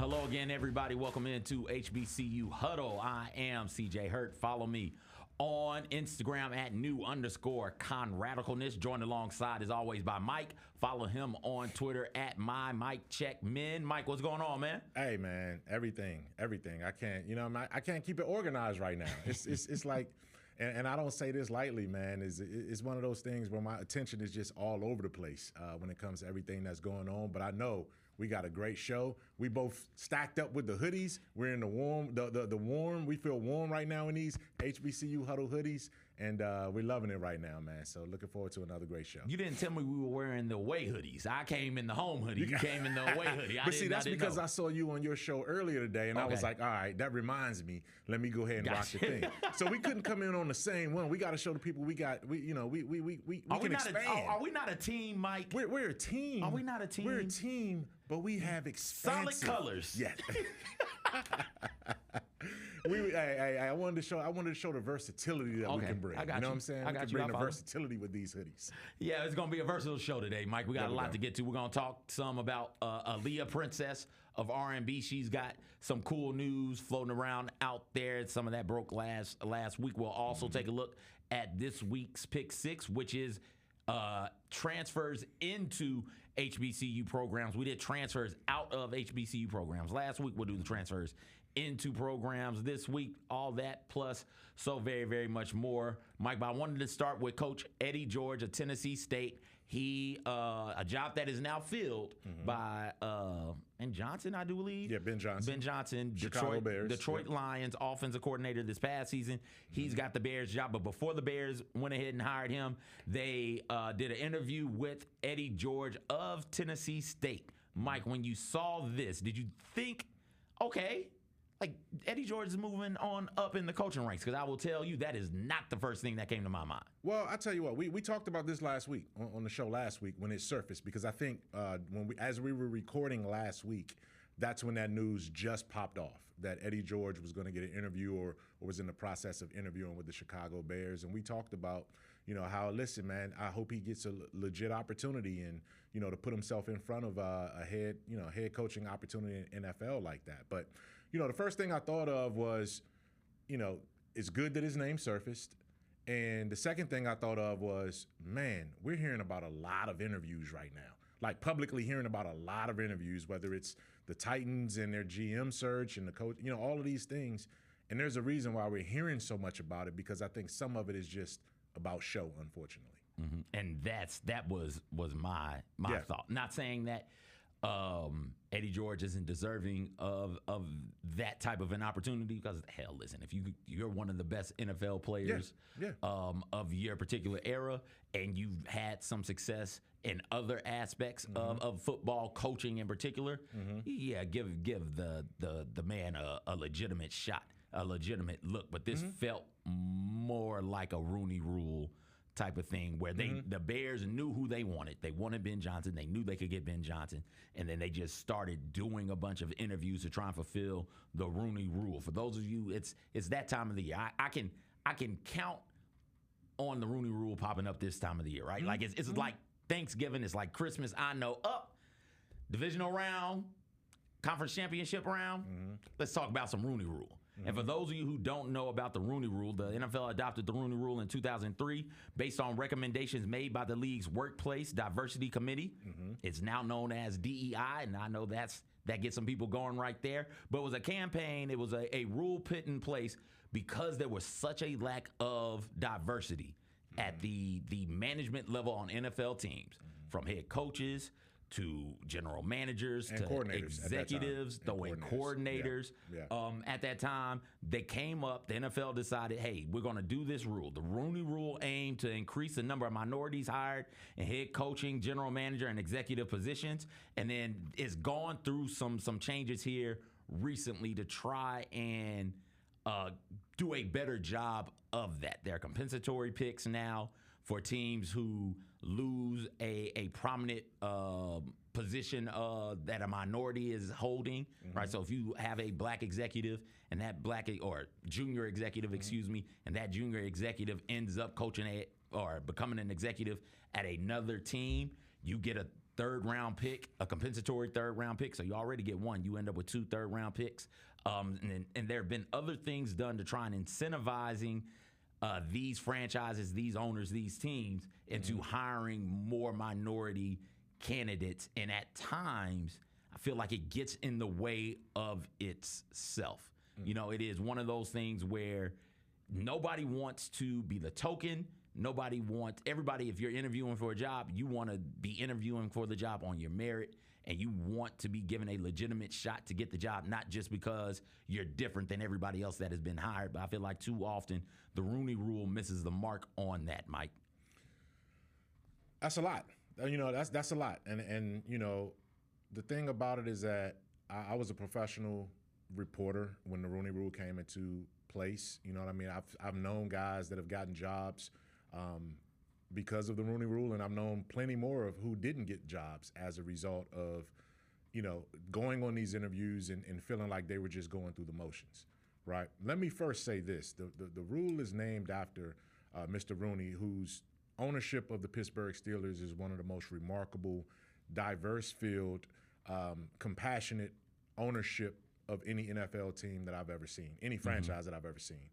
Hello again, everybody. Welcome into HBCU Huddle. I am CJ Hurt. Follow me on Instagram at new_conradicalness. Joined alongside, as always, by Mike. Follow him on Twitter at MyMikeCheckMin. Mike, what's going on, man? Hey, man, everything. I can't keep it organized right now. It's like, and I don't say this lightly, man. It's one of those things where my attention is just all over the place when it comes to everything that's going on. But I know we got a great show. We both stacked up with the hoodies. We're in the warm, the warm. We feel warm right now in these HBCU Huddle hoodies, and we're loving it right now, man. So looking forward to another great show. You didn't tell me we were wearing the away hoodies. I came in the home hoodie. You came in the away hoodie. But see, that's because I saw you on your show earlier today, and I was like, all right, that reminds me. Let me go ahead and rock the thing. So we couldn't come in on the same one. We got to show the people we can expand. Are we not a team, Mike? We're a team. Are we not a team? We're a team, but we have expansive. Solid colors. Yeah. I wanted to show the versatility that we can bring. I got you know what I'm saying? We can bring the versatility with these hoodies. Yeah, it's going to be a versatile show today, Mike. We got a lot to get to. We're going to talk some about Aaliyah, Princess of R&B. She's got some cool news floating around out there. Some of that broke last week. We'll also take a look at this week's Pick 6, which is transfers into HBCU programs. We did transfers out of HBCU programs. Last week, we'll do the transfers into programs. This week, all that plus so very, very much more. Mike, but I wanted to start with Coach Eddie George of Tennessee State. He, a job that is now filled by Ben Johnson, I do believe. Yeah, Ben Johnson. Ben Johnson, Chicago Bears. Detroit Lions offensive coordinator this past season. He's got the Bears job, but before the Bears went ahead and hired him, they did an interview with Eddie George of Tennessee State. Mike, when you saw this, did you think, okay, like Eddie George is moving on up in the coaching ranks? Because I will tell you that is not the first thing that came to my mind. Well, I tell you what, we talked about this last week on the show last week when it surfaced, because I think as we were recording last week, that's when that news just popped off, that Eddie George was going to get an interview or was in the process of interviewing with the Chicago Bears. And we talked about, how, listen, man, I hope he gets a legit opportunity and, to put himself in front of a head coaching opportunity in NFL like that. But, the first thing I thought of was, it's good that his name surfaced. And the second thing I thought of was, man, we're hearing about a lot of interviews right now. Like publicly hearing about a lot of interviews, whether it's the Titans and their GM search and the coach, all of these things. And there's a reason why we're hearing so much about it, because I think some of it is just about show, unfortunately. Mm-hmm. And that was my thought. Not saying that Eddie George isn't deserving of that type of an opportunity, because hell, listen, if you're one of the best NFL players of your particular era, and you've had some success in other aspects of football coaching in particular, give the man a legitimate shot, a legitimate look. But this felt more like a Rooney Rule type of thing, where the Bears knew who they wanted. They wanted Ben Johnson. They knew they could get Ben Johnson. And then they just started doing a bunch of interviews to try and fulfill the Rooney Rule. For those of you, it's that time of the year. I can count on the Rooney Rule popping up this time of the year, right? Like it's like Thanksgiving. It's like Christmas. I know divisional round, conference championship round. Let's talk about some Rooney Rule. And for those of you who don't know about the Rooney Rule, the NFL adopted the Rooney Rule in 2003 based on recommendations made by the league's Workplace Diversity Committee. It's now known as DEI, and I know that gets some people going right there. But it was a campaign. It was a rule put in place because there was such a lack of diversity at the management level on NFL teams, from head coaches to general managers and to executives, throwing coordinators. At that time, they came up, the NFL decided, hey, we're going to do this rule. The Rooney Rule aimed to increase the number of minorities hired in head coaching, general manager, and executive positions. And then it's gone through some changes here recently to try and do a better job of that. There are compensatory picks now for teams who lose a prominent position that a minority is holding, right? So if you have a black executive and that junior executive, and that junior executive ends up coaching or becoming an executive at another team, you get a third-round pick, a compensatory third-round pick. So you already get one. You end up with 2 third-round picks. And there have been other things done to try and incentivizing these franchises, these owners, these teams into hiring more minority candidates. And at times, I feel like it gets in the way of itself. You know, it is one of those things where nobody wants to be the token. Everybody, if you're interviewing for a job, you want to be interviewing for the job on your merit, and you want to be given a legitimate shot to get the job, not just because you're different than everybody else that has been hired. But I feel like too often the Rooney Rule misses the mark on that, Mike. That's a lot. You know, that's a lot. And you know, the thing about it is that I was a professional reporter when the Rooney Rule came into place. You know what I mean? I've known guys that have gotten jobs because of the Rooney Rule, and I've known plenty more of who didn't get jobs as a result of, you know, going on these interviews and feeling like they were just going through the motions, right? Let me first say this. The rule is named after Mr. Rooney, whose ownership of the Pittsburgh Steelers is one of the most remarkable, diverse field, compassionate ownership of any NFL team that I've ever seen, any franchise that I've ever seen.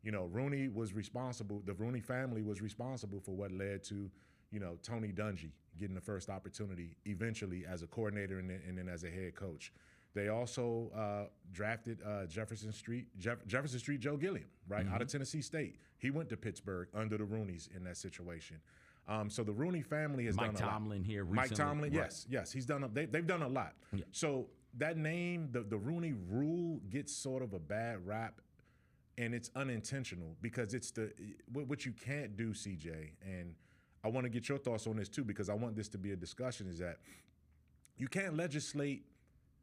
You know, Rooney was responsible, the Rooney family was responsible for what led to, you know, Tony Dungy getting the first opportunity eventually as a coordinator and then as a head coach. They also drafted Jefferson Street Joe Gilliam, right, out of Tennessee State. He went to Pittsburgh under the Rooneys in that situation. So the Rooney family has done a lot. Mike Tomlin here recently. Mike Tomlin, right. yes. He's done. They've done a lot. Yeah. So that name, the Rooney Rule, gets sort of a bad rap, and it's unintentional because it's what you can't do, CJ. And I want to get your thoughts on this too, because I want this to be a discussion. Is that you can't legislate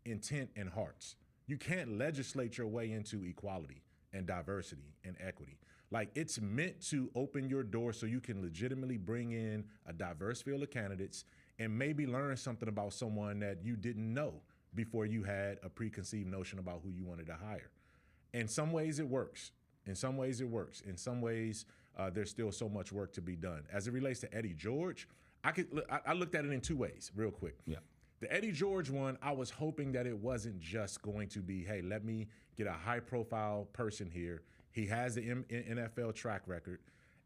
intent and hearts. You can't legislate your way into equality and diversity and equity. Like, it's meant to open your door so you can legitimately bring in a diverse field of candidates and maybe learn something about someone that you didn't know before you had a preconceived notion about who you wanted to hire. In some ways it works. In some ways it works. In some ways there's still so much work to be done. As it relates to Eddie George, I looked at it in 2 ways real quick. Yeah. The Eddie George one, I was hoping that it wasn't just going to be, hey, let me get a high-profile person here. He has the NFL track record,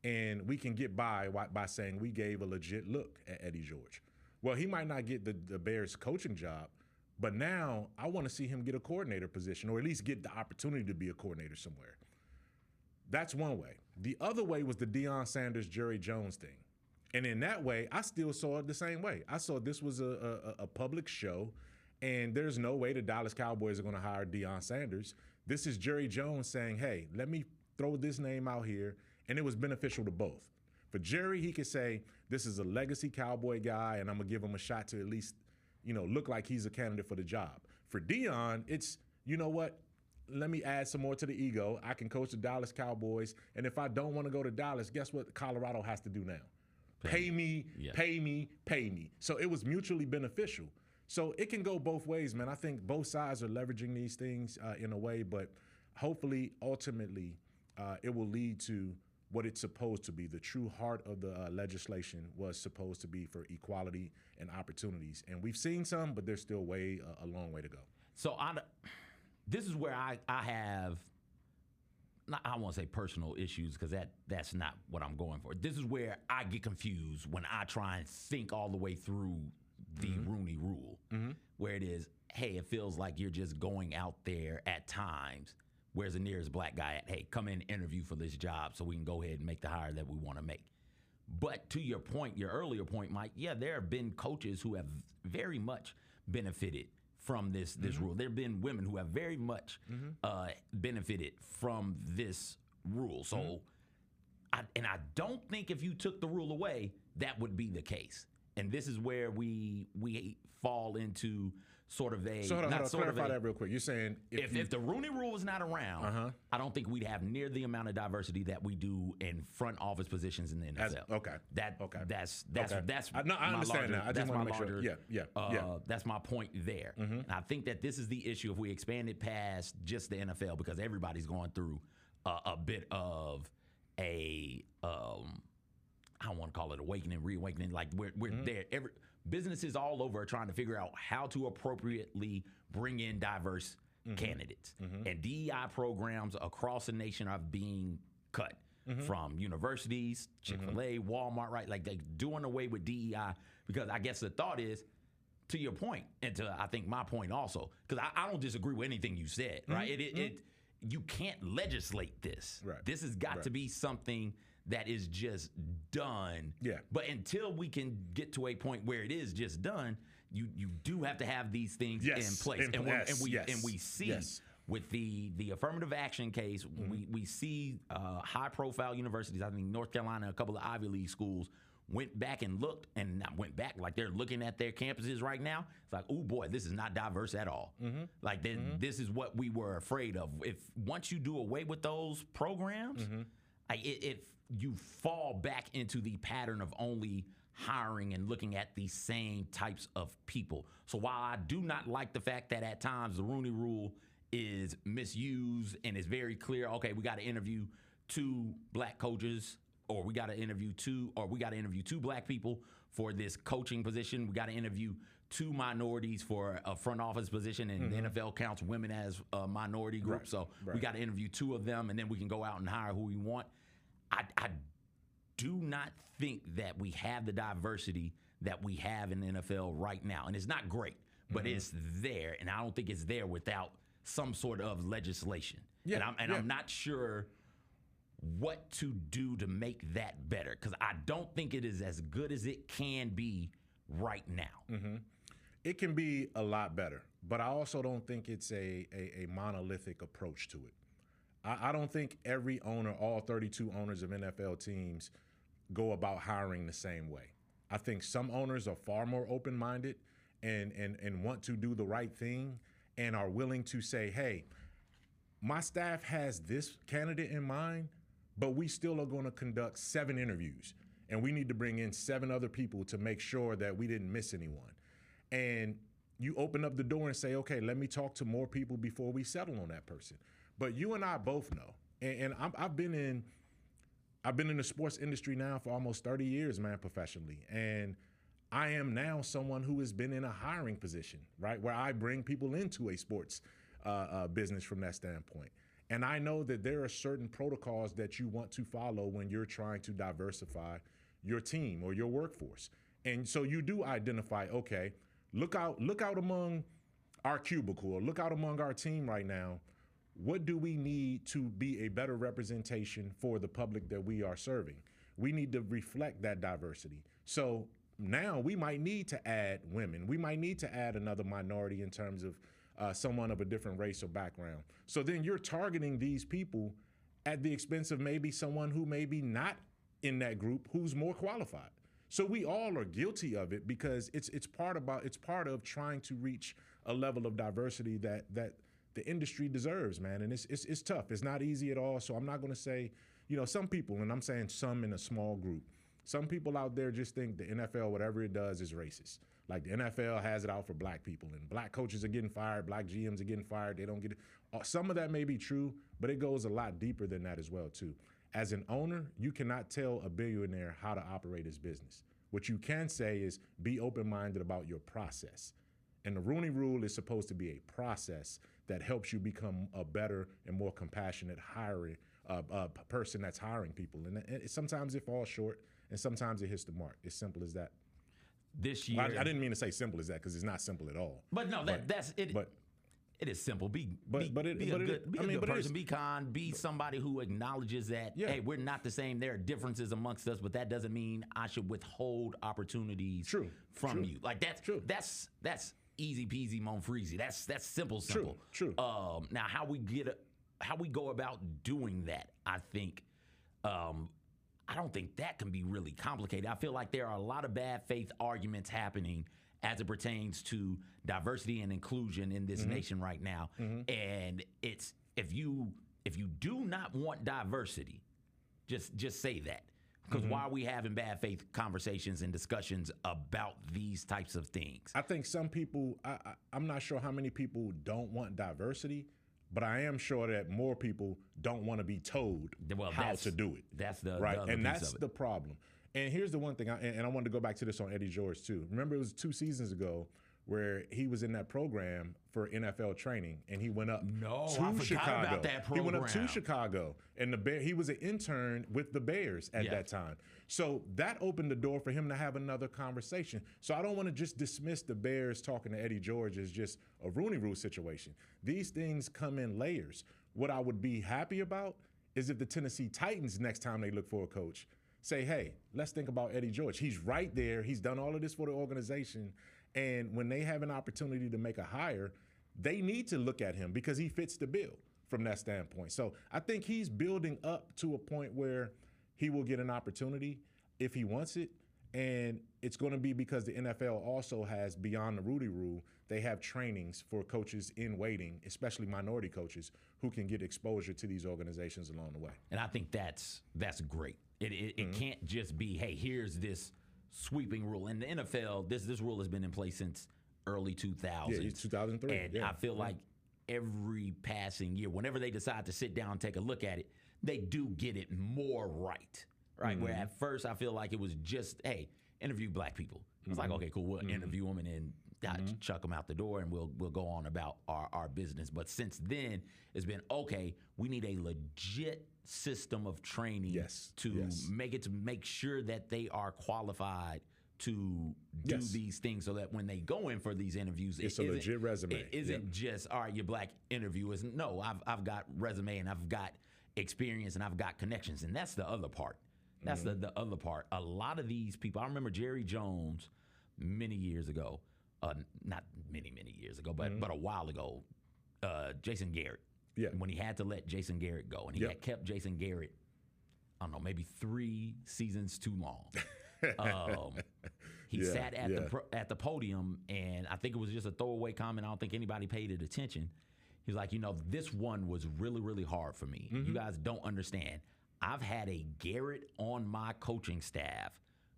and we can get by saying we gave a legit look at Eddie George. Well, he might not get the Bears coaching job, but now I want to see him get a coordinator position, or at least get the opportunity to be a coordinator somewhere. That's one way. The other way was the Deion Sanders, Jerry Jones thing. And in that way, I still saw it the same way. I saw this was a public show, and there's no way the Dallas Cowboys are going to hire Deion Sanders. This is Jerry Jones saying, hey, let me throw this name out here, and it was beneficial to both. For Jerry, he could say, this is a legacy Cowboy guy, and I'm going to give him a shot to at least, you know, look like he's a candidate for the job. For Deion, it's, you know what, let me add some more to the ego. I can coach the Dallas Cowboys, and if I don't want to go to Dallas, guess what Colorado has to do now? Pay me, yeah. pay me. So it was mutually beneficial. So it can go both ways, man. I think both sides are leveraging these things in a way, but hopefully, ultimately, it will lead to what it's supposed to be. The true heart of the legislation was supposed to be for equality and opportunities. And we've seen some, but there's still a long way to go. So this is where I have, I won't say personal issues, because that's not what I'm going for. This is where I get confused when I try and think all the way through the Rooney Rule, where it is, hey, it feels like you're just going out there at times. Where's the nearest black guy at? Hey, come in and interview for this job so we can go ahead and make the hire that we want to make. But to your point, your earlier point, Mike, yeah, there have been coaches who have very much benefited from this rule. There have been women who have very much benefited from this rule. So, I don't think if you took the rule away, that would be the case. And this is where we fall into sort of a... So hold on, clarify that real quick. You're saying... If the Rooney Rule was not around, I don't think we'd have near the amount of diversity that we do in front office positions in the NFL. That's I understand that. I just want to make sure. Yeah. That's my point there. And I think that this is the issue if we expand it past just the NFL, because everybody's going through a bit of a... I don't want to call it awakening, reawakening. Like we're there. businesses all over are trying to figure out how to appropriately bring in diverse candidates. And DEI programs across the nation are being cut from universities, Chick-fil-A, Walmart, right? Like, they're doing away with DEI because I guess the thought is, to your point, and to I think my point also, because I don't disagree with anything you said, right? You can't legislate this. Right. This has got to be something that is just done. Yeah. But until we can get to a point where it is just done, you do have to have these things in place. And we see with the affirmative action case, we see high profile universities, I think North Carolina, a couple of Ivy League schools, went back and looked, and not went back, like they're looking at their campuses right now. It's like, oh boy, this is not diverse at all. Like, this is what we were afraid of. If once you do away with those programs, if you fall back into the pattern of only hiring and looking at the same types of people. So while I do not like the fact that at times the Rooney Rule is misused and it's very clear, okay, we got to interview 2 black coaches, or we got to interview 2 black people for this coaching position. We got to interview 2 minorities for a front office position, and the NFL counts women as a minority group. Right. So we got to interview 2 of them, and then we can go out and hire who we want. I do not think that we have the diversity that we have in the NFL right now. And it's not great, but it's there. And I don't think it's there without some sort of legislation. Yeah. And I'm not sure what to do to make that better, because I don't think it is as good as it can be right now. It can be a lot better, but I also don't think it's a monolithic approach to it. I don't think every owner, all 32 owners of NFL teams, go about hiring the same way. I think some owners are far more open-minded and want to do the right thing and are willing to say, hey, my staff has this candidate in mind, but we still are going to conduct 7 interviews, and we need to bring in 7 other people to make sure that we didn't miss anyone. And you open up the door and say, okay, let me talk to more people before we settle on that person. But you and I both know, and I've been in the sports industry now for almost 30 years, man, professionally. And I am now someone who has been in a hiring position, right, where I bring people into a sports business from that standpoint. And I know that there are certain protocols that you want to follow when you're trying to diversify your team or your workforce. And so you do identify, okay, look out among our cubicle, or look out among our team right now. What do we need to be a better representation for the public that we are serving? We need to reflect that diversity. So now we might need to add women. We might need to add another minority in terms of someone of a different race or background. So then you're targeting these people at the expense of maybe someone who may be not in that group who's more qualified. So we all are guilty of it, because it's part of trying to reach a level of diversity that the industry deserves, man. And it's tough. It's not easy at all. So I'm not going to say, some people, and I'm saying some in a small group, some people out there just think the NFL, whatever it does, is racist. Like, the NFL has it out for black people, and black coaches are getting fired, black GMs are getting fired. They don't get it. Some of that may be true, but it goes a lot deeper than that as well, too. As an owner, you cannot tell a billionaire how to operate his business. What you can say is be open-minded about your process. And the Rooney Rule is supposed to be a process that helps you become a better and more compassionate person that's hiring people. And sometimes it falls short, and sometimes it hits the mark. It's simple as that. This year, I didn't mean to say simple as that, because it's not simple at all. But no, that's it. But it is simple. Be a good person. Be kind. Be somebody who acknowledges that, hey, we're not the same. There are differences amongst us, but that doesn't mean I should withhold opportunities from you. Like, that's easy peasy, mon freezy. That's simple. True. Now, how we go about doing that, I think, I don't think that can be really complicated. I feel like there are a lot of bad faith arguments happening as it pertains to diversity and inclusion in this nation right now. And it's if you do not want diversity, just say that. Because why are we having bad faith conversations and discussions about these types of things? I think some people, I'm not sure how many people don't want diversity, but I am sure that more people don't want to be told how to do it. That's the right, the other and piece that's of it. the problem. And here's the one thing, and I wanted to go back to this on Eddie George too. Remember, it was 2 seasons ago where he was in that program for NFL training, and he went up to Chicago. About that program. He went up to Chicago, and he was an intern with the Bears at that time. So that opened the door for him to have another conversation. So I don't want to just dismiss the Bears talking to Eddie George as just a Rooney Rule situation. These things come in layers. What I would be happy about is if the Tennessee Titans, next time they look for a coach, say, hey, let's think about Eddie George. He's right there. He's done all of this for the organization. And when they have an opportunity to make a hire, they need to look at him because he fits the bill from that standpoint. So I think he's building up to a point where he will get an opportunity if he wants it. And it's going to be because the NFL also has, beyond the Rooney Rule, they have trainings for coaches in waiting, especially minority coaches, who can get exposure to these organizations along the way. And I think that's great. It can't just be, hey, here's this sweeping rule. In the NFL, this rule has been in place since early 2000s. Yeah, 2003. And I feel like every passing year, whenever they decide to sit down and take a look at it, they do get it more right? Where at first I feel like it was just, hey, interview black people. It was like, okay, cool, we'll interview them and then chuck them out the door and we'll go on about our business. But since then, it's been, okay, we need a legit system of training to make sure that they are qualified to do these things, so that when they go in for these interviews, it's a legit resume. It isn't just, all right, you're black, interviewers. No, I've got resume and I've got experience and I've got connections, and that's the other part. That's the other part. A lot of these people, I remember Jerry Jones many years ago, not many years ago, but a while ago, Jason Garrett. Yeah. When he had to let Jason Garrett go, and he had kept Jason Garrett, I don't know, maybe 3 seasons too long. He sat at the podium, and I think it was just a throwaway comment. I don't think anybody paid it attention. He was like, this one was really, really hard for me. You guys don't understand. I've had a Garrett on my coaching staff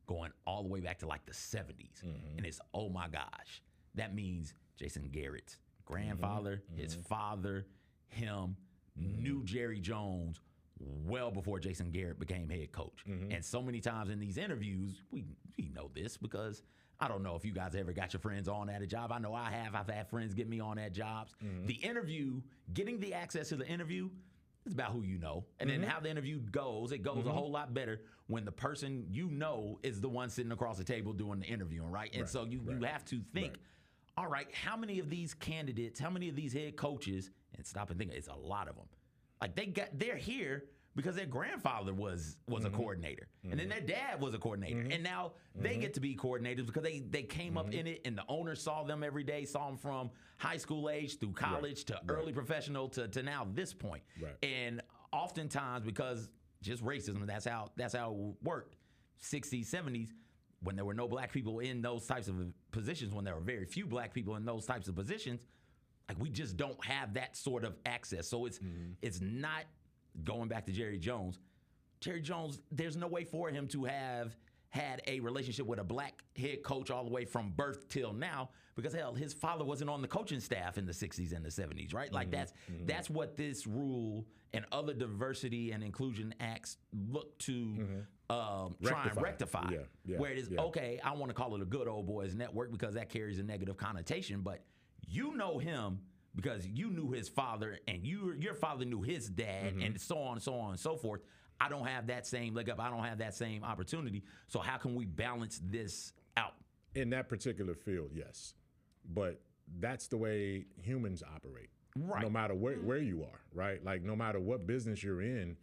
going all the way back to like the 70s. And it's, oh my gosh, that means Jason Garrett's grandfather, his father, him, knew Jerry Jones well before Jason Garrett became head coach. And so many times in these interviews, we know this because I don't know if you guys ever got your friends on at a job. I know I have. I've had friends get me on at jobs. The interview, getting the access to the interview, it's about who you know. And then how the interview goes, it goes a whole lot better when the person you know is the one sitting across the table doing the interviewing, right? And so you have to think, all right, how many of these candidates, how many of these head coaches, and stop and think, it's a lot of them. Like they're here because their grandfather was a coordinator, and then their dad was a coordinator, and now they get to be coordinators because they came up in it, and the owner saw them every day, saw them from high school age through college to early professional to now this point. And oftentimes, because just racism, that's how it worked. 60s, 70s, when there were no black people in those types of positions, when there were very few black people in those types of positions, like we just don't have that sort of access. So it's not. Going back to Jerry Jones, there's no way for him to have had a relationship with a black head coach all the way from birth till now, because hell, his father wasn't on the coaching staff in the 60s and the 70s, right? Like that's what this rule and other diversity and inclusion acts look to try and rectify. Where it is, okay, I want to call it a good old boys network because that carries a negative connotation, but you know him because you knew his father and your father knew his dad and so on and so forth. I don't have that same leg up. I don't have that same opportunity. So how can we balance this out? In that particular field, yes. But that's the way humans operate. Right. No matter where you are, right? Like no matter what business you're in,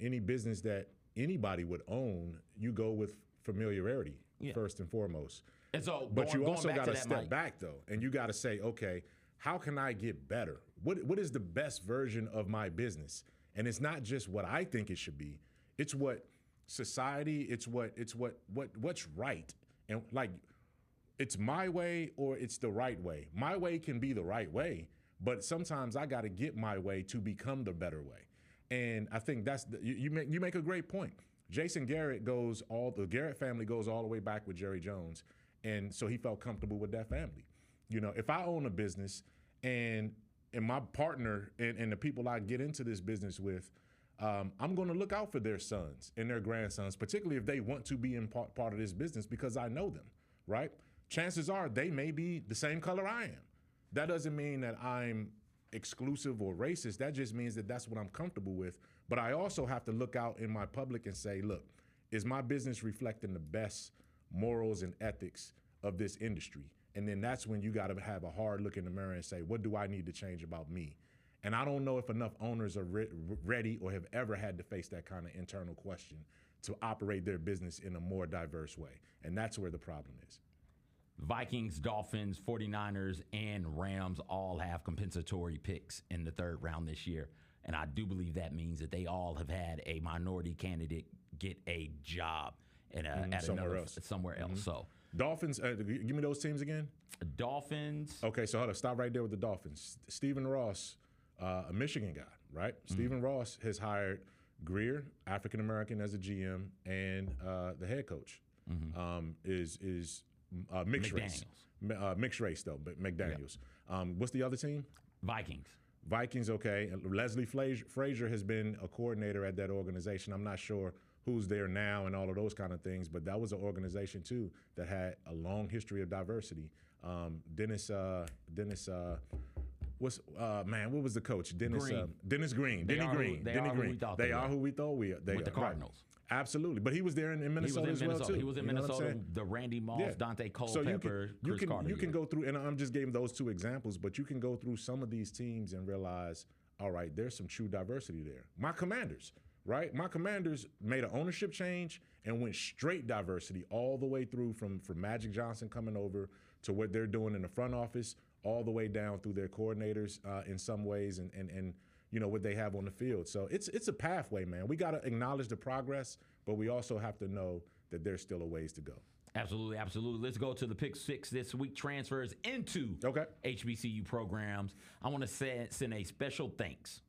any business that anybody would own, you go with familiarity first and foremost. And so, but you also got to step back though, and you got to say, okay, how can I get better? What is the best version of my business? And it's not just what I think it should be. It's what society. It's what's right. And like, it's my way or it's the right way. My way can be the right way, but sometimes I got to get my way to become the better way. And I think that's you make a great point. Jason Garrett the Garrett family goes all the way back with Jerry Jones, and so he felt comfortable with that family. If I own a business and my partner and the people I get into this business with, I'm going to look out for their sons and their grandsons, particularly if they want to be in part of this business because I know them, right? Chances are they may be the same color I am. That doesn't mean that I'm exclusive or racist. That just means that that's what I'm comfortable with. But I also have to look out in my public and say, look, is my business reflecting the best morals and ethics of this industry? And then that's when you got to have a hard look in the mirror and say, what do I need to change about me? And I don't know if enough owners are ready or have ever had to face that kind of internal question to operate their business in a more diverse way. And that's where the problem is. Vikings, Dolphins, 49ers, and Rams all have compensatory picks in the third round this year. And I do believe that means that they all have had a minority candidate get a job at somewhere else. So Dolphins, give me those teams again. Dolphins. Okay, so hold on. Stop right there with the Dolphins. Stephen Ross, a Michigan guy, right? Stephen Ross has hired Greer, African-American, as a GM, and the head coach is mixed race. Mixed race, though, but McDaniels. Yep. What's the other team? Vikings, okay. And Leslie Frazier has been a coordinator at that organization. I'm not sure who's there now and all of those kind of things, but that was an organization, too, that had a long history of diversity. Dennis, what was the coach? Dennis Green. They are who we thought we are. With the Cardinals. Right. Absolutely. But he was there in Minnesota as well, too. He was in Minnesota, the Randy Moss, Dante Culpepper, Chris Carter. You can go through, and I'm just giving those two examples, but you can go through some of these teams and realize, all right, there's some true diversity there. My Commanders, right? My Commanders made an ownership change and went straight diversity all the way through from Magic Johnson coming over to what they're doing in the front office, all the way down through their coordinators in some ways and you know, what they have on the field. So it's a pathway, man. We got to acknowledge the progress, but we also have to know that there's still a ways to go. Absolutely. Let's go to the pick six this week. Transfers into HBCU programs. I want to send a special thanks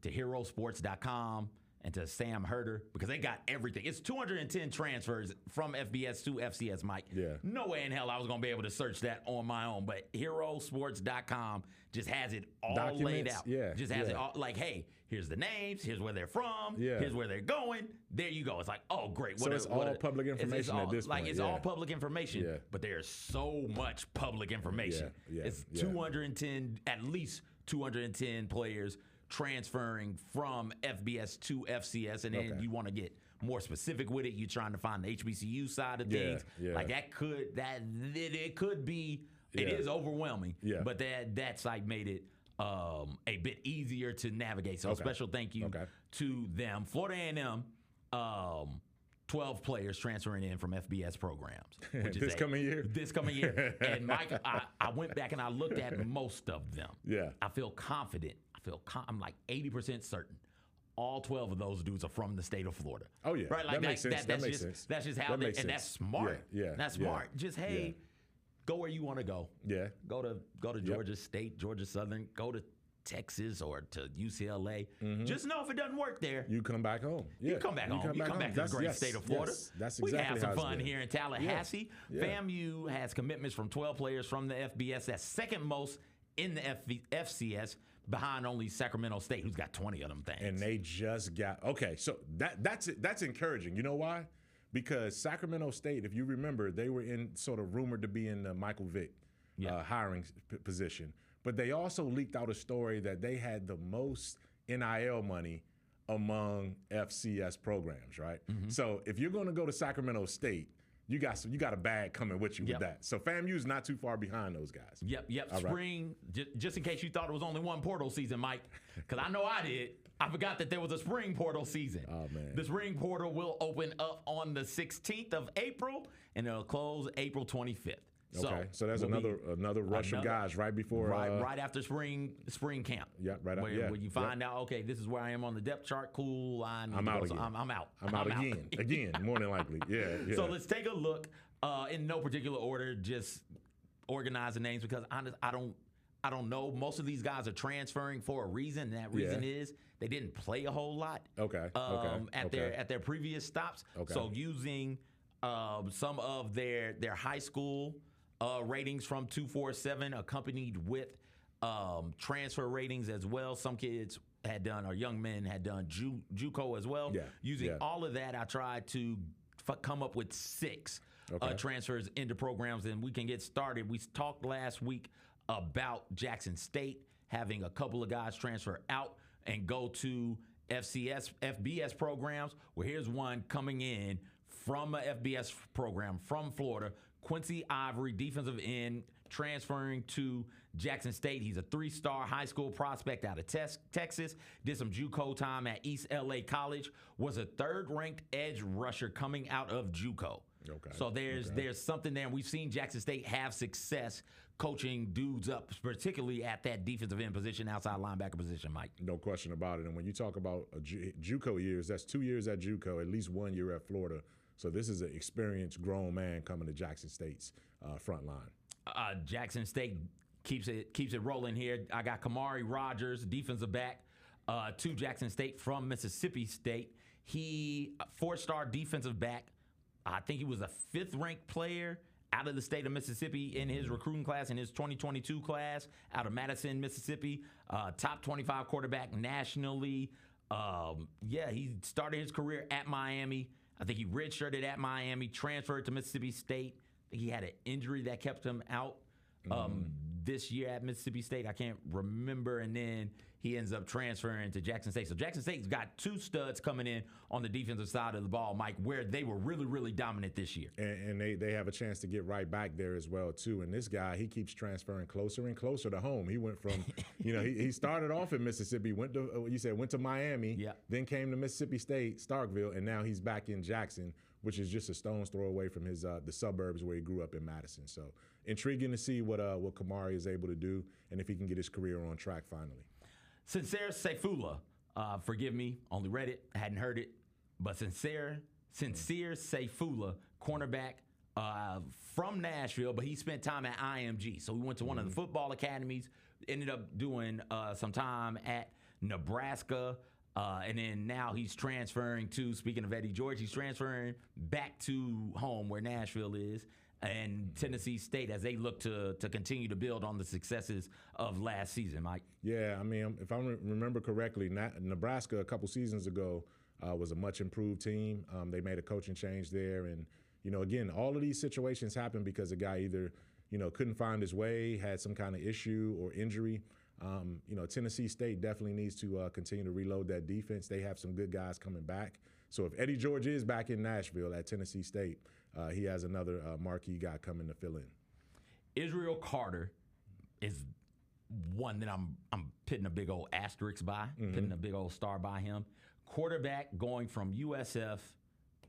to HeroSports.com and to Sam Herder because they got everything. It's 210 transfers from FBS to FCS, Mike. Yeah. No way in hell I was going to be able to search that on my own, but HeroSports.com just has it all laid out. Yeah. Just has it all like, hey, here's the names, here's where they're from, here's where they're going. There you go. It's like, oh, great. So it's all public information at this point. Like, it's all public information, but there's so much public information. It's 210, at least 210 players transferring from FBS to FCS, and then you want to get more specific with it. You're trying to find the HBCU side of things. Like it could be. It is overwhelming, but that site made it a bit easier to navigate. So special thank you to them. Florida A&M, 12 players transferring in from FBS programs. Which is coming year? This coming year. And Mike, I went back and I looked at most of them. Yeah. I feel confident. I'm like 80% certain. All 12 of those dudes are from the state of Florida. Oh, yeah. Right? Like that makes sense. That's just how and that's smart. Yeah. That's smart. Just, hey, go where you want to go. Yeah. Go to Georgia State, Georgia Southern, go to Texas or to UCLA. Just know if it doesn't work there, you come back home. You come back home. You come back to the great state of Florida. That's exactly we have some how fun here in Tallahassee. FAMU has commitments from 12 players from the FBS. That's second most in the FCS, behind only Sacramento State, who's got 20 of them things. And they just got so that's encouraging. You know why? Because Sacramento State, if you remember, they were sort of rumored to be in the Michael Vick hiring position. But they also leaked out a story that they had the most NIL money among FCS programs, right? So if you're going to go to Sacramento State, you got a bag coming with you with that. So FAMU's not too far behind those guys. All spring, just in case you thought it was only one portal season, Mike, because I know I did. I forgot that there was a spring portal season. Oh, man. The spring portal will open up on the 16th of April, and it'll close April 25th. So there's another rush of guys right before right after spring camp. Yeah, right after. Where you find out, okay, this is where I am on the depth chart. Cool, I'm out again. I'm out. I'm out again, more than likely. Yeah. So let's take a look in no particular order, just organize the names because honestly, I don't know. Most of these guys are transferring for a reason, and that reason is they didn't play a whole lot. At their previous stops. So using some of their high school ratings from 247 accompanied with transfer ratings as well. Some kids had done, or young men had done JUCO as well. Yeah. Using all of that, I tried to come up with 6 transfers into programs, and we can get started. We talked last week about Jackson State having a couple of guys transfer out and go to FBS programs. Well, here's one coming in from a FBS program from Florida. Quincy Ivory, defensive end, transferring to Jackson State. He's a 3-star high school prospect out of Texas. Did some JUCO time at East LA College. Was a 3rd-ranked edge rusher coming out of JUCO. Okay. So there's something there. And we've seen Jackson State have success coaching dudes up, particularly at that defensive end position, outside linebacker position, Mike. No question about it. And when you talk about JUCO years, that's 2 years at JUCO, at least 1 year at Florida. So this is an experienced grown man coming to Jackson State's front line. Jackson State keeps it rolling here. I got Kamari Rogers, defensive back, to Jackson State from Mississippi State. He 4-star defensive back. I think he was a 5th-ranked player out of the state of Mississippi in his recruiting class, in his 2022 class, out of Madison, Mississippi. Top 25 quarterback nationally. He started his career at Miami. I think he redshirted at Miami, transferred to Mississippi State. I think he had an injury that kept him out this year at Mississippi State. I can't remember. And then he ends up transferring to Jackson State. So Jackson State's got 2 studs coming in on the defensive side of the ball, Mike, where they were really, really dominant this year. And they have a chance to get right back there as well, too. And this guy, he keeps transferring closer and closer to home. He went from, he started off in Mississippi, went to Miami, then came to Mississippi State, Starkville, and now he's back in Jackson, which is just a stone's throw away from his the suburbs where he grew up in Madison. So intriguing to see what Kamari is able to do and if he can get his career on track finally. Sincere Seifula, forgive me, only read it, hadn't heard it, but Sincere Seifula, cornerback from Nashville, but he spent time at IMG. So he went to one of the football academies, ended up doing some time at Nebraska, and then now he's transferring to, speaking of Eddie George, he's transferring back to home where Nashville is, and Tennessee State as they look to continue to build on the successes of last season, Mike. Yeah, I mean, if I remember correctly, Nebraska a couple seasons ago was a much improved team. They made a coaching change there. And, again, all of these situations happen because a guy either, couldn't find his way, had some kind of issue or injury. Tennessee State definitely needs to continue to reload that defense. They have some good guys coming back. So if Eddie George is back in Nashville at Tennessee State, he has another marquee guy coming to fill in. Israel Carter is one that I'm putting a big old asterisk by, putting a big old star by him. Quarterback going from USF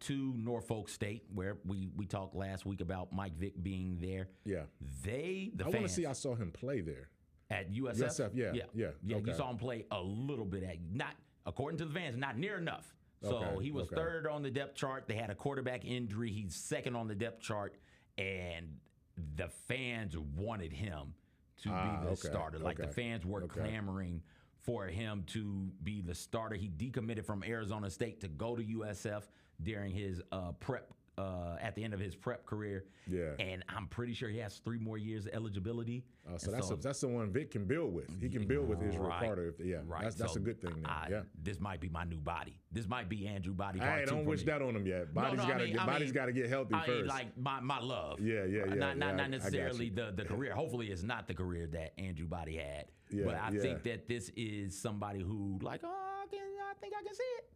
to Norfolk State, where we talked last week about Mike Vick being there. Yeah. I want to see, I saw him play there. At USF? USF, yeah. Okay. You saw him play a little bit not according to the fans, not near enough. So he was 3rd on the depth chart. They had a quarterback injury. He's 2nd on the depth chart, and the fans wanted him to be the starter. Like the fans were clamoring for him to be the starter. He decommitted from Arizona State to go to USF during his prep. At the end of his prep career, and I'm pretty sure he has 3 more years of eligibility. So that's the one Vic can build with. He can build with Israel Carter. That's a good thing. This might be my new body. This might be Andrew Body. I don't wish that on him yet. Body's got to get healthy first. Like my love. Not necessarily the career. Hopefully, it's not the career that Andrew Body had. But I think that this is somebody who I think I can see it.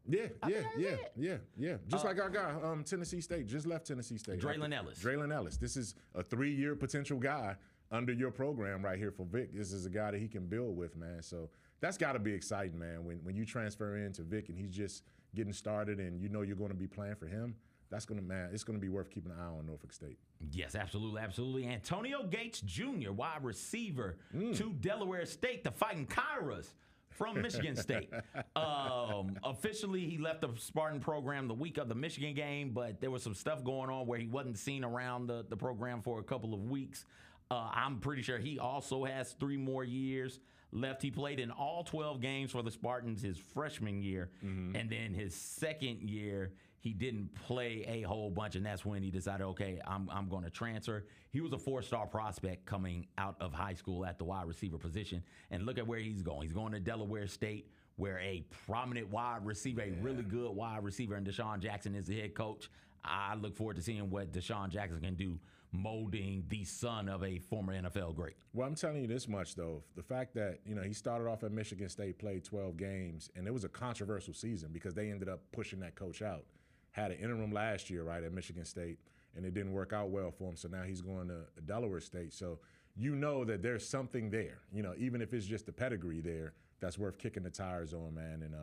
Yeah. Just like our guy, Tennessee State, just left Tennessee State. Draylon Ellis. This is a 3-year potential guy under your program right here for Vic. This is a guy that he can build with, man. So that's got to be exciting, man. When you transfer into Vic and he's just getting started and you're going to be playing for him, it's going to be worth keeping an eye on Norfolk State. Yes, absolutely. Antonio Gates Jr., wide receiver to Delaware State, the Fighting Kyras from Michigan State. Officially, he left the Spartan program the week of the Michigan game, but there was some stuff going on where he wasn't seen around the program for a couple of weeks. I'm pretty sure he also has 3 more years left. He played in all 12 games for the Spartans his freshman year, and then his second year, he didn't play a whole bunch, and that's when he decided, okay, I'm going to transfer. He was a 4-star prospect coming out of high school at the wide receiver position, and look at where he's going. He's going to Delaware State, where a prominent wide receiver, a really good wide receiver, and Deshaun Jackson is the head coach. I look forward to seeing what Deshaun Jackson can do molding the son of a former NFL great. Well, I'm telling you this much, though. The fact that, he started off at Michigan State, played 12 games, and it was a controversial season because they ended up pushing that coach out. Had an interim last year, right, at Michigan State, and it didn't work out well for him, so now he's going to Delaware State. So you know that there's something there, even if it's just the pedigree there, that's worth kicking the tires on, man. And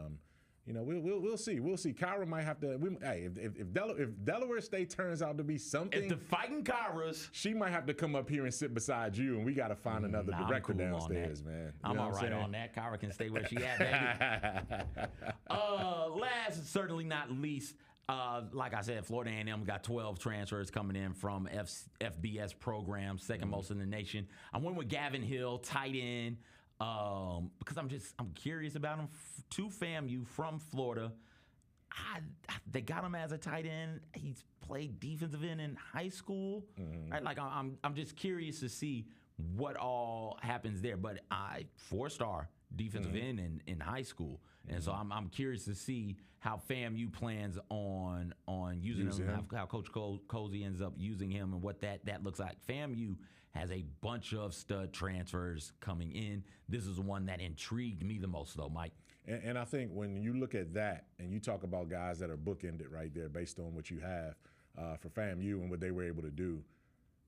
we'll see. We'll see. Kyra might have to. If Delaware State turns out to be something, if the fighting Kyras, she might have to come up here and sit beside you, and we got to find another director downstairs, man. I'm all right on that. Kyra can stay where she at, baby. Last, certainly not least. Like I said, Florida A&M got 12 transfers coming in from FBS programs, second most in the nation. I went with Gavin Hill, tight end. Because I'm curious about him. To FAMU from Florida, they got him as a tight end. He's played defensive end in high school. Right? Like I'm just curious to see what all happens there. But 4-star defensive end in high school, and so I'm curious to see how FAMU plans on using him. How Coach Cozy ends up using him and what that looks like. FAMU has a bunch of stud transfers coming in. This is one that intrigued me the most, though, Mike. And I think when you look at that and you talk about guys that are bookended right there based on what you have for FAMU and what they were able to do,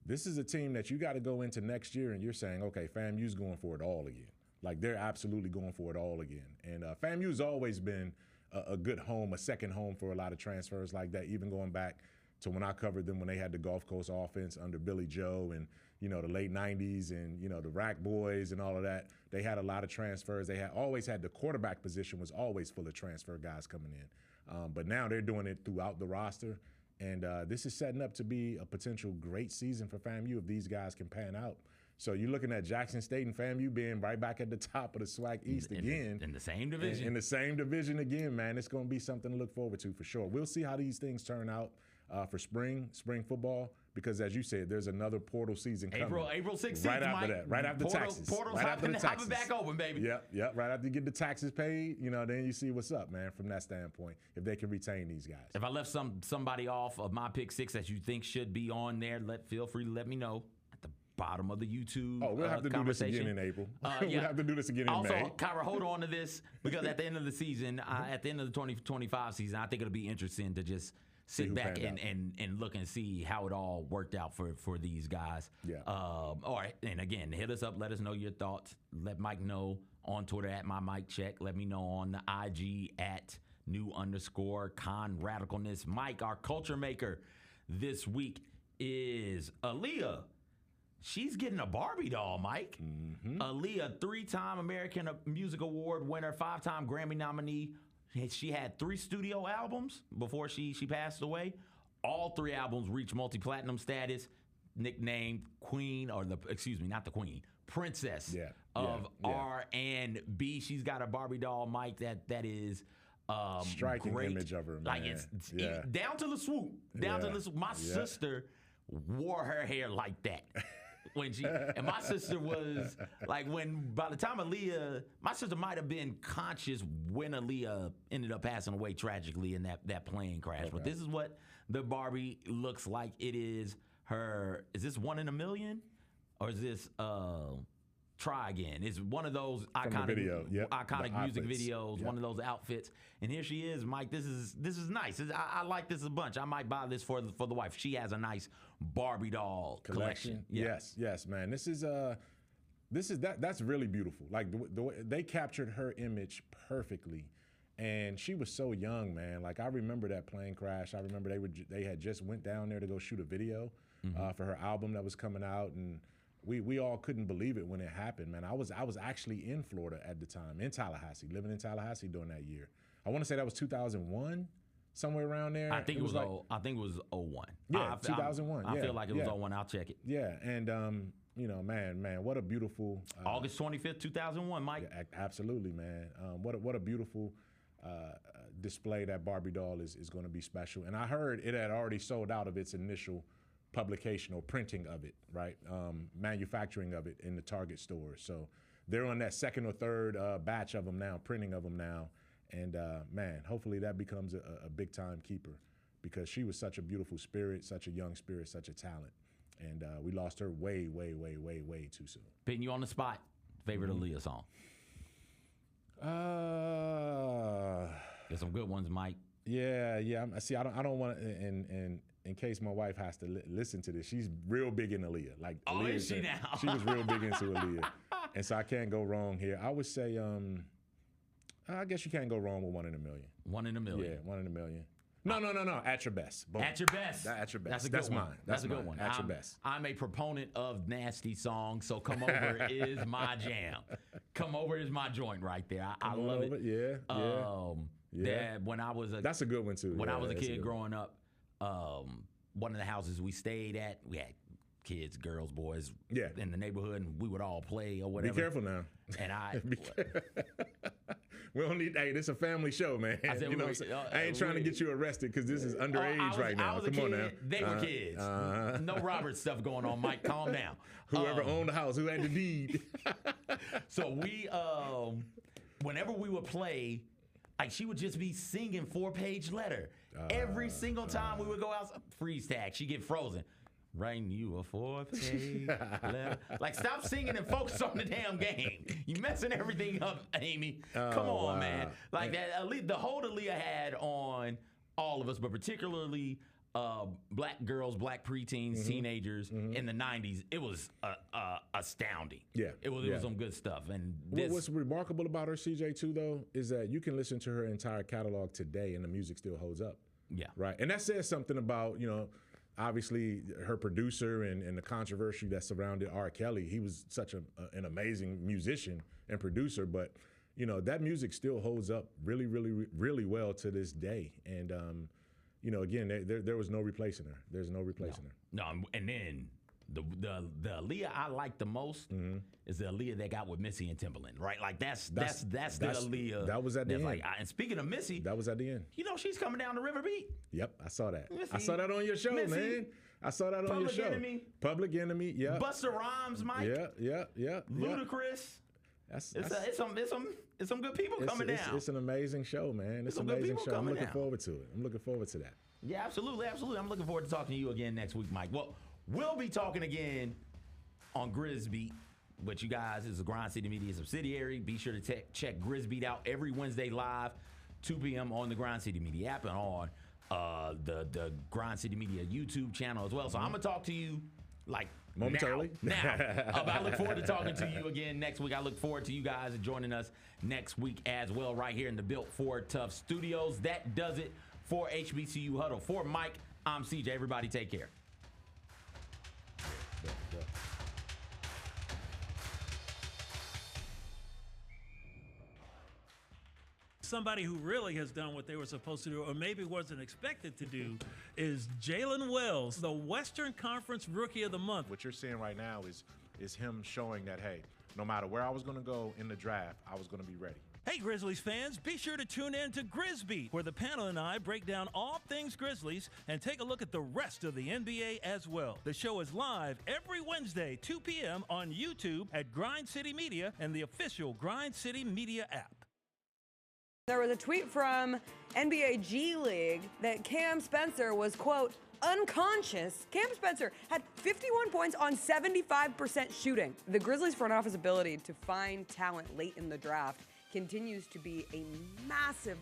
this is a team that you got to go into next year and you're saying, okay, FAMU's going for it all again. Like, they're absolutely going for it all again. And FAMU's always been a good home, a second home for a lot of transfers like that, even going back to when I covered them when they had the Gulf Coast offense under Billy Joe and, the late 90s and, the Rack Boys and all of that. They had a lot of transfers. They always had the quarterback position was always full of transfer guys coming in. But now they're doing it throughout the roster. And this is setting up to be a potential great season for FAMU if these guys can pan out. So you're looking at Jackson State and FAMU being right back at the top of the SWAC East again. In the same division. In the same division again, man. It's going to be something to look forward to for sure. We'll see how these things turn out for spring football, because as you said, there's another portal season coming. April 16th, right after Mike. that, right after taxes. Portal's right after the taxes. hopping back open, baby. Yep. Right after you get the taxes paid, then you see what's up, man, from that standpoint, if they can retain these guys. If I left somebody off of my pick six that you think should be on there, feel free to let me know. Bottom of the YouTube we'll have to do this again in April. We'll have to do this again in May. Also, Kyra, hold on to this, because at the end of the season, at the end of the 2025 season, I think it'll be interesting to just sit back and look and see how it all worked out for these guys. Yeah. All right. And again, hit us up. Let us know your thoughts. Let Mike know on Twitter at @MyMikeCheck. Let me know on the IG at @new_ConRadicalness. Mike, our culture maker this week is Aaliyah. She's getting a Barbie doll, Mike. Aaliyah, 3-time American Music Award winner, 5-time Grammy nominee. She had 3 studio albums before she passed away. All 3 albums reached multi-platinum status. Nicknamed Queen, not the Queen, Princess of R&B. She's got a Barbie doll, Mike. That is striking great. image of her, man. Like it's down to the swoop. My sister wore her hair like that. And my sister was like, by the time Aaliyah, my sister might have been conscious when Aaliyah ended up passing away tragically in that plane crash. Okay. But this is what the Barbie looks like. It is her. Is this 1 in a million, or is this Try Again? It's one of those iconic music videos. One of those outfits. And here she is, Mike. This is nice. I like this a bunch. I might buy this for the wife. She has a nice Barbie doll collection. Yes, man. That's really beautiful. Like the way they captured her image perfectly, and she was so young, man. Like, I remember that plane crash. I remember they had just went down there to go shoot a video for her album that was coming out, and we all couldn't believe it when it happened, man. I was actually in Florida at the time, in Tallahassee, living in Tallahassee during that year. I want to say that was 2001, somewhere around there. I think it was 01. Yeah, 2001. I feel like it was 01. I'll check it. Yeah, and man, what a beautiful August 25th, 2001, Mike. Yeah, absolutely, man. What a beautiful display that Barbie doll is going to be special. And I heard it had already sold out of its initial publication or printing of it, right? Manufacturing of it in the Target stores. So they're on that second or third batch of them now, printing of them now. And man, hopefully that becomes a big time keeper, because she was such a beautiful spirit, such a young spirit, such a talent. And we lost her way too soon. Putting you on the spot, favorite Aaliyah song? There's some good ones, Mike. Yeah. See, I don't want to, and in case my wife has to listen to this, she's real big in Aaliyah. Like, Aaliyah, is she now? She was real big into Aaliyah, and so I can't go wrong here. I would say, I guess you can't go wrong with One in a Million. One in a Million. Yeah, One in a Million. No. At Your Best. Boom. At Your Best. At Your Best. That's a good one. Mine. That's a good one. At Your Best. I'm a proponent of nasty songs, so Come Over is my jam. Come Over is my joint right there. I love it. Yeah. When I was that's a good one too. When I was a kid growing up, one of the houses we stayed at, we had kids, girls, boys in the neighborhood, and we would all play or whatever. Be careful now. And we don't need. Hey, this is a family show, man. I said, you know, I ain't trying to get you arrested because this is underage right now. Come on now. They were kids. No Robert stuff going on, Mike. Calm down. Whoever owned the house, who had the deed. So we, whenever we would play, like, she would just be singing 4-page letter every single time we would go out. Freeze tag. She'd get frozen. Writing you a 4-page letter. Like, stop singing and focus on the damn game. You messing everything up, Amy. Come on, man. Like, that, the hold Aaliyah had on all of us, but particularly black girls, black preteens, teenagers in the 90s. It was astounding. Yeah. It was some good stuff. And what's remarkable about her, CJ, too, though, is that you can listen to her entire catalog today and the music still holds up. Yeah. Right. And that says something about, you know, obviously her producer and the controversy that surrounded R. Kelly. He was such an amazing musician and producer, but you know, that music still holds up really well to this day. And you know, again, there was no replacing her. There's no replacing her. No, and then the Aaliyah I like the most is the Aaliyah that got with Missy and Timbaland, right? Like that's the Aaliyah. That was at the end. Like, and speaking of Missy, that was at the end. You know, she's coming down the river beat. Yep, I saw that. Missy, I saw that on your show, Missy, man. I saw that on your show. Public Enemy, yeah. Busta Rhymes, Mike. Yeah. Ludacris. It's some good people coming down. It's an amazing show, man. It's an amazing show. I'm looking forward to it. I'm looking forward to that. Yeah, absolutely. I'm looking forward to talking to you again next week, Mike. Well, we'll be talking again on Grizbeat, which you guys is a Grind City Media subsidiary. Be sure to check Grizbeat out every Wednesday live, 2 p.m. on the Grind City Media app and on the Grind City Media YouTube channel as well. So I'm going to talk to you like momentarily. Now. I look forward to talking to you again next week. I look forward to you guys joining us next week as well right here in the Built for Tough studios. That does it for HBCU Huddle. For Mike, I'm CJ. Everybody take care. Somebody who really has done what they were supposed to do, or maybe wasn't expected to do, is Jalen Wells, the Western Conference Rookie of the Month. What you're seeing right now is him showing that, hey, no matter where I was going to go in the draft, I was going to be ready. Hey, Grizzlies fans, be sure to tune in to Grizbeat, where the panel and I break down all things Grizzlies and take a look at the rest of the NBA as well. The show is live every Wednesday, 2 p.m. on YouTube at Grind City Media and the official Grind City Media app. There was a tweet from NBA G League that Cam Spencer was, quote, unconscious. Cam Spencer had 51 points on 75% shooting. The Grizzlies' front office ability to find talent late in the draft continues to be a massive,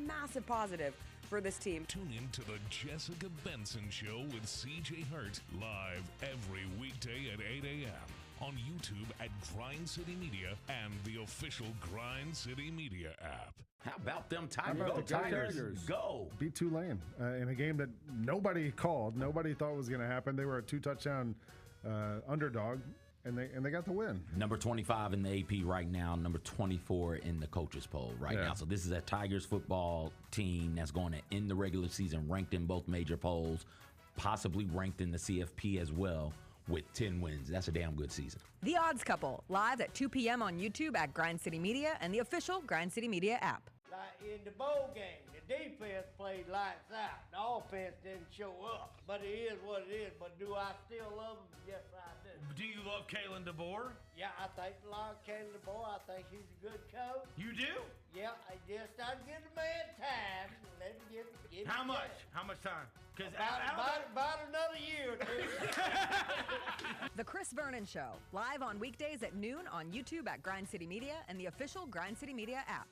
massive positive for this team. Tune in to the Jessica Benson Show with CJ Hurt, live every weekday at 8 a.m. on YouTube at Grind City Media and the official Grind City Media app. How about them Tigers? How about the Tigers? Go. Beat Tulane in a game that nobody called. Nobody thought was going to happen. They were a 2-touchdown underdog, and they got the win. Number 25 in the AP right now, number 24 in the coaches poll right now. So this is a Tigers football team that's going to end the regular season ranked in both major polls, possibly ranked in the CFP as well, with 10 wins. That's a damn good season. The Odds Couple, live at 2 p.m. on YouTube at Grind City Media and the official Grind City Media app. Like in the bowl game, the defense played lights out. The offense didn't show up. But it is what it is. But do I still love him? Yes, I do. Do you love Kalen DeBoer? Yeah, I think a lot of Kalen DeBoer. I think he's a good coach. You do? Yeah, I just I'd give the man time. Let him get How his much? time. How much time? Because About another year or two. The Chris Vernon Show, live on weekdays at noon on YouTube at Grind City Media and the official Grind City Media app.